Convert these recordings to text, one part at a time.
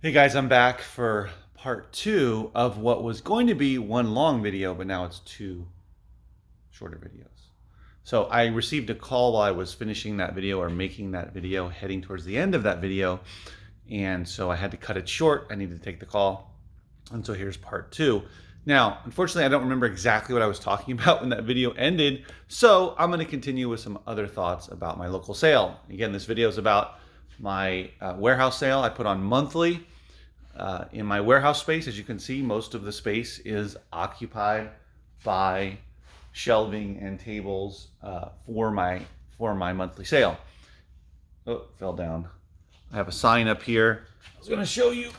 Hey guys, I'm back for part two of what was going to be one long video, but now it's two shorter videos. So I received a call while I was finishing that video or making that video, heading towards the end of that video. And so I had to cut it short. I needed to take the call. And so here's part two. Now, unfortunately, I don't remember exactly what I was talking about when that video ended. So I'm going to continue with some other thoughts about my local sale. Again, this video is about my warehouse sale I put on monthly. In my warehouse space, as you can see, most of the space is occupied by shelving and tables for my monthly sale. Oh, fell down. I have a sign up here. I was going to show you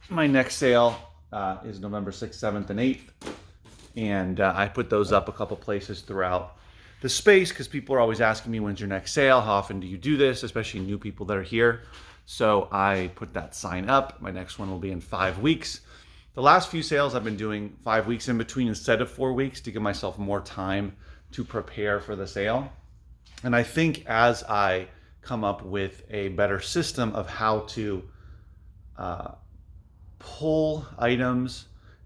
my next sale is November 6th, 7th, and 8th. And I put those up a couple places throughout the space because people are always asking me, when's your next sale? How often do you do this? Especially new people that are here. So I put that sign up. My next one will be in 5 weeks. The last few sales I've been doing 5 weeks in between instead of 4 weeks to give myself more time to prepare for the sale. And I think as I come up with a better system of how to pull items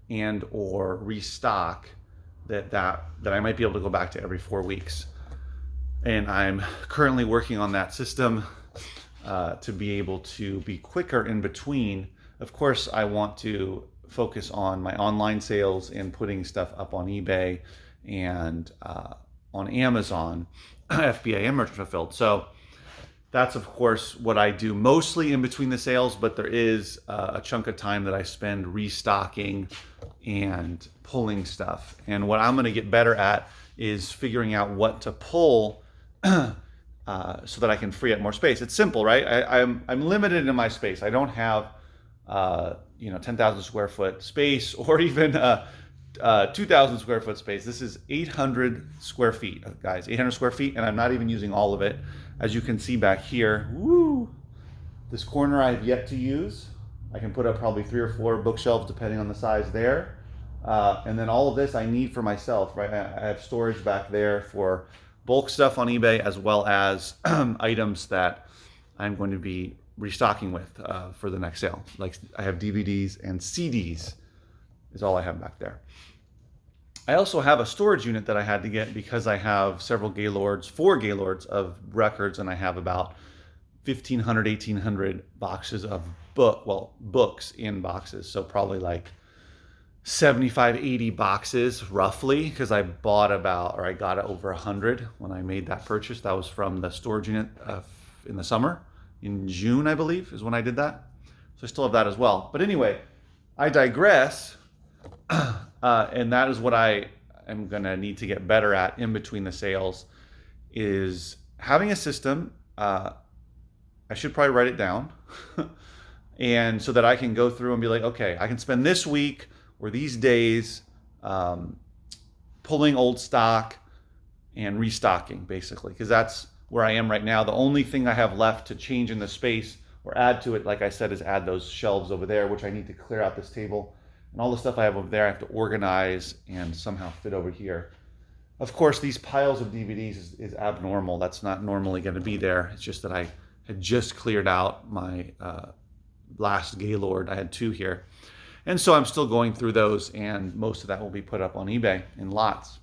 and or restock, that I might be able to go back to every 4 weeks. And I'm currently working on that system to be able to be quicker in between. Of course, I want to focus on my online sales and putting stuff up on eBay and on Amazon, FBA and merchant fulfilled. So that's of course what I do mostly in between the sales, but there is a chunk of time that I spend restocking and pulling stuff. And what I'm going to get better at is figuring out what to pull so that I can free up more space. It's simple, right? I'm limited in my space. I don't have 10,000 square foot space or even 2,000 square foot space. This is 800 square feet, guys. 800 square feet, and I'm not even using all of it. As you can see back here, woo! This corner I have yet to use. I can put up probably 3 or 4 bookshelves depending on the size there. And then all of this I need for myself, right? I have storage back there for bulk stuff on eBay as well as items that I'm going to be restocking with for the next sale. Like I have DVDs and CDs is all I have back there. I also have a storage unit that I had to get because I have several Gaylords, 4 Gaylords of records, and I have about 1,500, 1,800 boxes of books in boxes. So probably like 75, 80 boxes roughly, because I got over 100 when I made that purchase. That was from the storage unit in the summer. In June, I believe, is when I did that. So I still have that as well. But anyway, I digress. And that is what I am going to need to get better at in between the sales, is having a system. I should probably write it down. And so that I can go through and be like, okay, I can spend this week or these days pulling old stock and restocking, basically, because that's where I am right now. The only thing I have left to change in the space or add to it, like I said, is add those shelves over there, which I need to clear out this table. And all the stuff I have over there, I have to organize and somehow fit over here. Of course, these piles of DVDs is abnormal. That's not normally going to be there. It's just that I had just cleared out my last Gaylord. I had 2 here. And so I'm still going through those, and most of that will be put up on eBay in lots.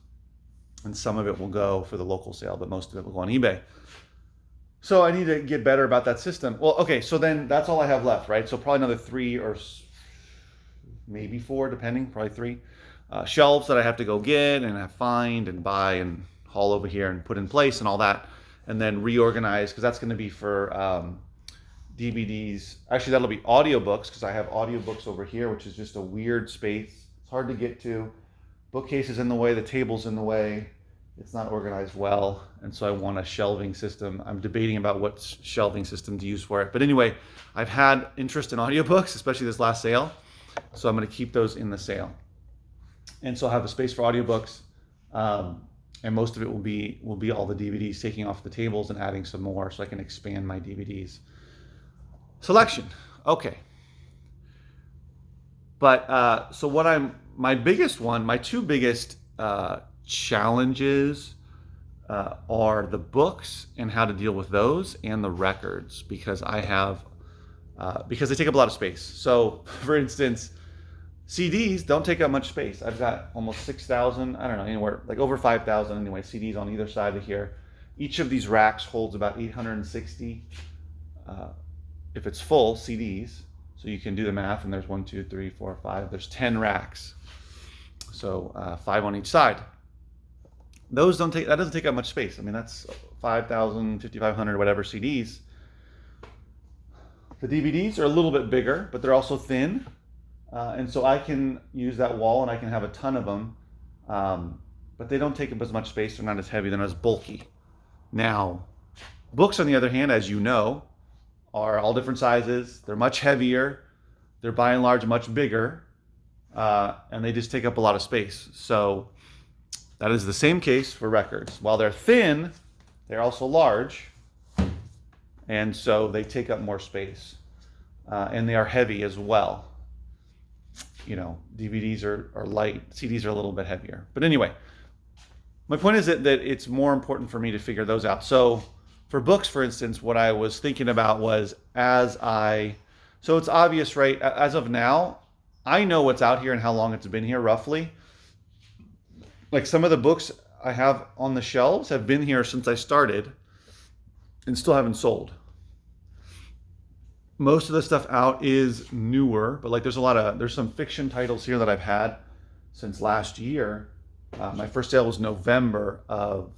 And some of it will go for the local sale, but most of it will go on eBay. So I need to get better about that system. Well, okay, so then that's all I have left, right? So probably another 3 or maybe 4, depending, probably 3 shelves that I have to go get and find and buy and haul over here and put in place and all that, and then reorganize, because that's going to be for DVDs. Actually, that'll be audiobooks, because I have audiobooks over here, which is just a weird space. It's hard to get to. Bookcase is in the way, the table's in the way. It's not organized well, and so I want a shelving system. I'm debating about what shelving system to use for it. But anyway, I've had interest in audiobooks, especially this last sale. So I'm going to keep those in the sale. And so I'll have a space for audiobooks. And most of it will be all the DVDs, taking off the tables and adding some more so I can expand my DVDs selection. Okay. But so my 2 biggest challenges are the books and how to deal with those, and the records, because I have because they take up a lot of space. So, for instance, CDs don't take up much space. I've got almost 6,000, I don't know, anywhere, like over 5,000 anyway, CDs on either side of here. Each of these racks holds about 860, if it's full, CDs. So you can do the math, and there's 1, 2, 3, 4, 5. There's 10 racks. So 5 on each side. That doesn't take up much space. I mean, that's 5,000, 5,500, whatever CDs. The DVDs are a little bit bigger, but they're also thin. And so I can use that wall and I can have a ton of them. But they don't take up as much space. They're not as heavy. They're not as bulky. Now, books, on the other hand, as you know, are all different sizes. They're much heavier. They're by and large much bigger. And they just take up a lot of space. So that is the same case for records. While they're thin, they're also large. And so they take up more space. And they are heavy as well. You know, DVDs are light. CDs are a little bit heavier. But anyway, my point is that it's more important for me to figure those out. So for books, for instance, what I was thinking about was so it's obvious, right? As of now, I know what's out here and how long it's been here roughly. Like some of the books I have on the shelves have been here since I started and still haven't sold. Most of the stuff out is newer, but like there's some fiction titles here that I've had since last year. My first sale was November of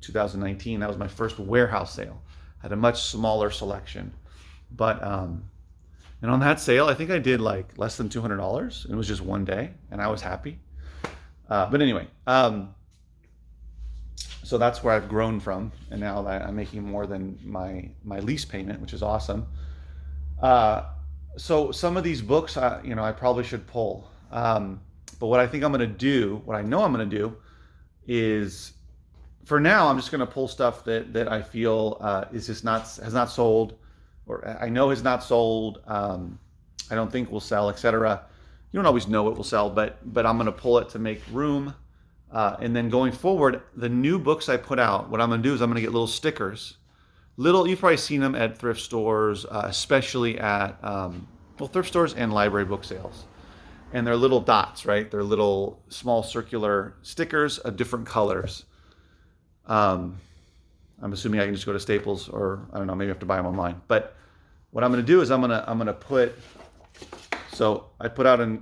2019. That was my first warehouse sale. I had a much smaller selection, but and on that sale, I think I did like less than $200. It was just one day, and I was happy. But anyway, so that's where I've grown from, and now that I'm making more than my lease payment, which is awesome. So some of these books, I probably should pull. But what I think I'm going to do, what I know I'm going to do, is for now I'm just going to pull stuff that I feel has not sold, or I know has not sold. I don't think will sell, etc. You don't always know what will sell, but I'm going to pull it to make room. And then going forward, the new books I put out, what I'm going to do is I'm going to get little stickers. You've probably seen them at thrift stores, especially at thrift stores and library book sales. And they're little dots, right? They're little small circular stickers of different colors. I'm assuming I can just go to Staples, or I don't know, maybe I have to buy them online. But what I'm going to do is I'm going to put. So I put out a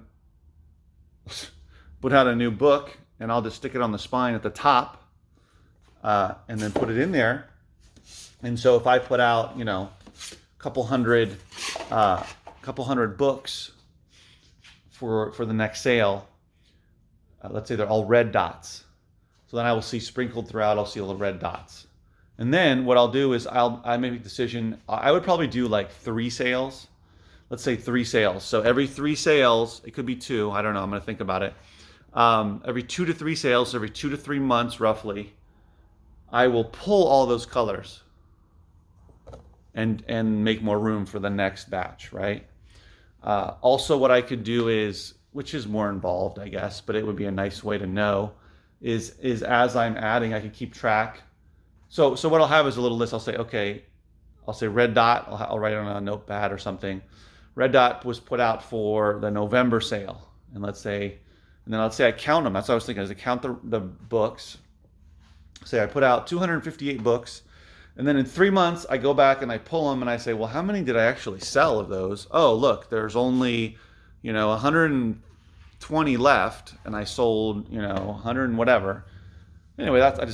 new book, and I'll just stick it on the spine at the top, and then put it in there. And so if I put out, a couple hundred books for the next sale, let's say they're all red dots. So then I will see sprinkled throughout, I'll see little red dots. And then what I'll do is I make a decision. I would probably do like 3 sales. Let's say 3 sales. So every 3 sales, it could be 2. I don't know. I'm going to think about it. Every 2 to 3 sales, every 2 to 3 months roughly, I will pull all those colors and make more room for the next batch, right? Also, what I could do is, which is more involved, I guess, but it would be a nice way to know, is as I'm adding, I can keep track. So what I'll have is a little list. I'll say red dot. I'll write it on a notepad or something. Red dot was put out for the November sale, and let's say I count them. That's what I was thinking. Is I count the books. Say I put out 258 books, and then in 3 months I go back and I pull them and I say, well, how many did I actually sell of those? Oh, look, there's only 120 left, and I sold 100 and whatever. Anyway, I just